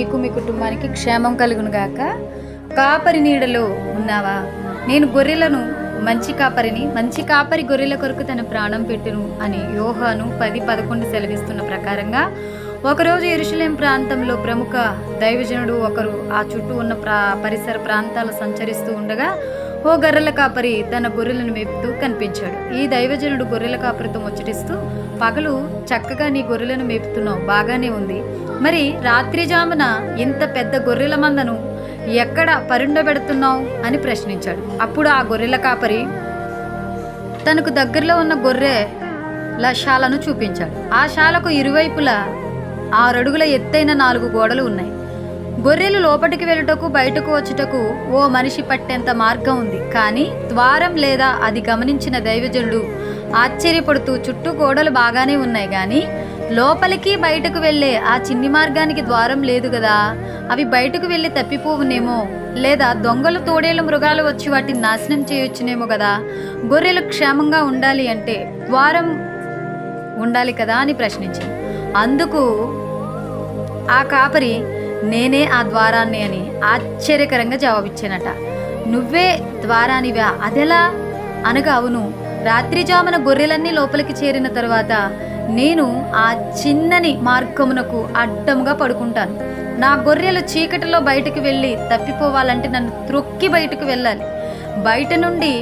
మీకు మీ కుటుంబానికి క్షేమం కలుగును గాక. కాపరి నీడలో ఉన్నావా? నేను గొర్రెలను మంచి కాపరిని, మంచి కాపరి గొర్రెల కొరకు తన ప్రాణం పెట్టును అని యోహాను 10:11 సెలవిస్తున్న ప్రకారంగా ఒకరోజు యెరూషలేం ప్రాంతంలో ప్రముఖ దైవజనుడు ఒకరు ఆ చుట్టూ ఉన్న పరిసర ప్రాంతాలు సంచరిస్తూ ఉండగా ఓ గొర్రెల కాపరి తన గొర్రెలను మేపుతూ కనిపించాడు. ఈ దైవజనుడు గొర్రెల కాపరితో ముచ్చటిస్తూ, పగలు చక్కగా నీ గొర్రెలను మేపుతున్నావు, బాగానే ఉంది, మరి రాత్రి జామున ఇంత పెద్ద గొర్రెల మందను ఎక్కడ పరుండబెడుతున్నావు అని ప్రశ్నించాడు. అప్పుడు ఆ గొర్రెల కాపరి తనకు దగ్గరలో ఉన్న గొర్రెల శాలను చూపించాడు. ఆ శాలకు ఇరువైపులా 6 అడుగుల ఎత్తైన 4 గోడలు ఉన్నాయి. గొర్రెలు లోపలికి వెళ్ళుటకు బయటకు వచ్చుటకు ఓ మనిషి పట్టేంత మార్గం ఉంది, కానీ ద్వారం లేదా అది గమనించిన దైవజనుడు ఆశ్చర్యపడుతూ, చుట్టూ గోడలు బాగానే ఉన్నాయి కానీ లోపలికి బయటకు వెళ్ళే ఆ చిన్ని మార్గానికి ద్వారం లేదు కదా, అవి బయటకు వెళ్ళి తప్పిపోవునేమో, లేదా దొంగలు తోడేళ్ళు మృగాలు వచ్చి వాటిని నాశనం చేయొచ్చునేమో కదా, గొర్రెలు క్షేమంగా ఉండాలి అంటే ద్వారం ఉండాలి కదా అని ప్రశ్నించింది. అందుకు ఆ కాపరి, నేనే ఆ ద్వారాన్ని అని ఆశ్చర్యకరంగా జవాబిచ్చానట. నువ్వే ద్వారానివా? అదెలా అనగా, అవును, రాత్రి జామున గొర్రెలన్నీ లోపలికి చేరిన తర్వాత నేను ఆ చిన్నని మార్గమునకు అడ్డముగా పడుకుంటాను. నా గొర్రెలు చీకటిలో బయటకు వెళ్ళి తప్పిపోవాలంటే నన్ను త్రొక్కి బయటకు వెళ్ళాలి. బయట నుండి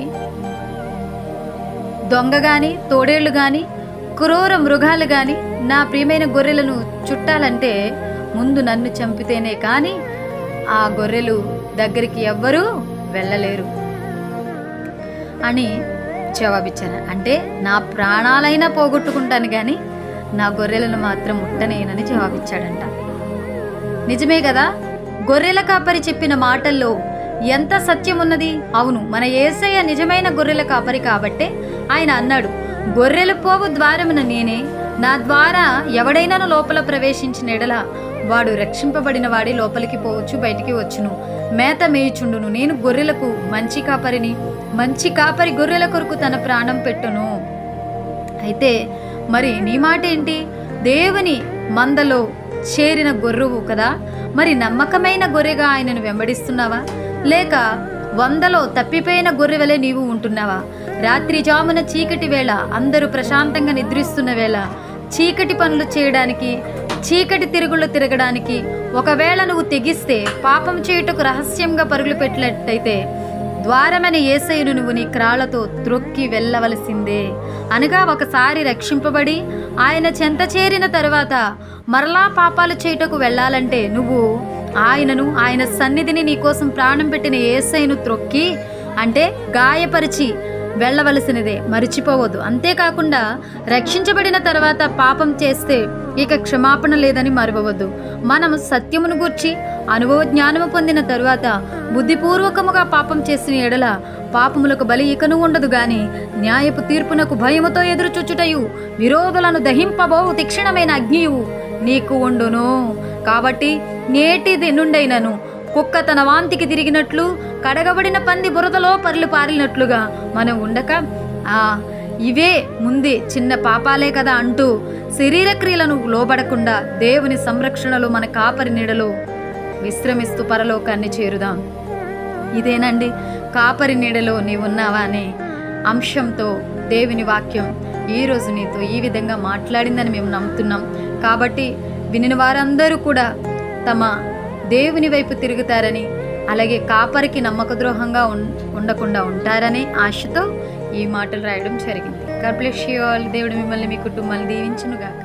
దొంగ గాని, తోడేళ్లు గాని, క్రూర మృగాలు గాని నా ప్రియమైన గొర్రెలను చుట్టాలంటే ముందు నన్ను చంపితేనే కానీ ఆ గొర్రెలు దగ్గరికి ఎవ్వరూ వెళ్ళలేరు అని జవాబిచ్చాను. అంటే నా ప్రాణాలైనా పోగొట్టుకుంటాను కానీ నా గొర్రెలను మాత్రం ముట్టనేనని జవాబిచ్చాడంట. నిజమే కదా, గొర్రెల కాపరి చెప్పిన మాటల్లో ఎంత సత్యం ఉన్నది. అవును, మన యేసయ్య నిజమైన గొర్రెల కాపరి కాబట్టే ఆయన అన్నాడు, గొర్రెలు పోవు ద్వారమున నేనే, నా ద్వారా ఎవడైనాను లోపల ప్రవేశించిన ఎడల వాడు రక్షింపబడిన వాడి లోపలికి పోవచ్చు, బయటికి వచ్చును, మేత మేయుచుండును. నేను గొర్రెలకు మంచి కాపరిని, మంచి కాపరి గొర్రెల కొరకు తన ప్రాణం పెట్టును. అయితే మరి నీ మాట ఏంటి? దేవుని మందలో చేరిన గొర్రెవు కదా, మరి నమ్మకమైన గొర్రెగా ఆయనను వెంబడిస్తున్నావా, లేక 100లో తప్పిపోయిన గొర్రెవలే నీవు ఉంటున్నావా? రాత్రి జామున చీకటి వేళ అందరూ ప్రశాంతంగా నిద్రిస్తున్న వేళ చీకటి పనులు చేయడానికి, చీకటి తిరుగుళ్ళు తిరగడానికి ఒకవేళ నువ్వు తెగిస్తే, పాపం చేయుటకు రహస్యంగా పరుగులు పెట్టినట్టయితే ద్వారమైన యేసయ్యను నువ్వు నీ క్రాళ్లతో త్రొక్కి వెళ్ళవలసిందే. అనగా ఒకసారి రక్షింపబడి ఆయన చెంత చేరిన తరువాత మరలా పాపాలు చేయుటకు వెళ్ళాలంటే నువ్వు ఆయనను, ఆయన సన్నిధిని, నీకోసం ప్రాణం పెట్టిన యేసయ్యను త్రొక్కి అంటే గాయపరిచి వెళ్ళవలసినదే, మరిచిపోవద్దు. అంతేకాకుండా రక్షించబడిన తర్వాత పాపం చేస్తే ఇక క్షమాపణ లేదని మరవవద్దు. మనం సత్యమును గూర్చి అనుభవ జ్ఞానము పొందిన తరువాత బుద్ధిపూర్వకముగా పాపం చేసిన ఎడల పాపములకు బలి ఇకను ఉండదు గాని న్యాయపు తీర్పునకు భయముతో ఎదురుచుచుటయు విరోధులను దహింపబోవు తీక్షణమైన అగ్నియు నీకు ఉండును. కాబట్టి నేటిది నుండైనను కుక్క తన వాంతికి తిరిగినట్లు, కడగబడిన పంది బురదలో పర్లు పారినట్లుగా మనం ఉండక, ఇవే ముందే చిన్న పాపాలే కదా అంటూ శరీర క్రియలను లోబడకుండా దేవుని సంరక్షణలో మన కాపరి నీడలో విశ్రమిస్తూ పరలోకాన్ని చేరుదాం. ఇదేనండి కాపరి నీడలో నీవున్నావా అనే అంశంతో దేవుని వాక్యం ఈరోజు నీతో ఈ విధంగా మాట్లాడిందని మేము నమ్ముతున్నాం. కాబట్టి వినిన వారందరూ కూడా తమ దేవుని వైపు తిరుగుతారని, అలాగే కాపరికి నమ్మక ద్రోహంగా ఉండకుండా ఉంటారనే ఆశతో ఈ మాటలు రాయడం జరిగింది. God bless you all. దేవుడు మిమ్మల్ని, మీ కుటుంబాన్ని దీవించును గాక.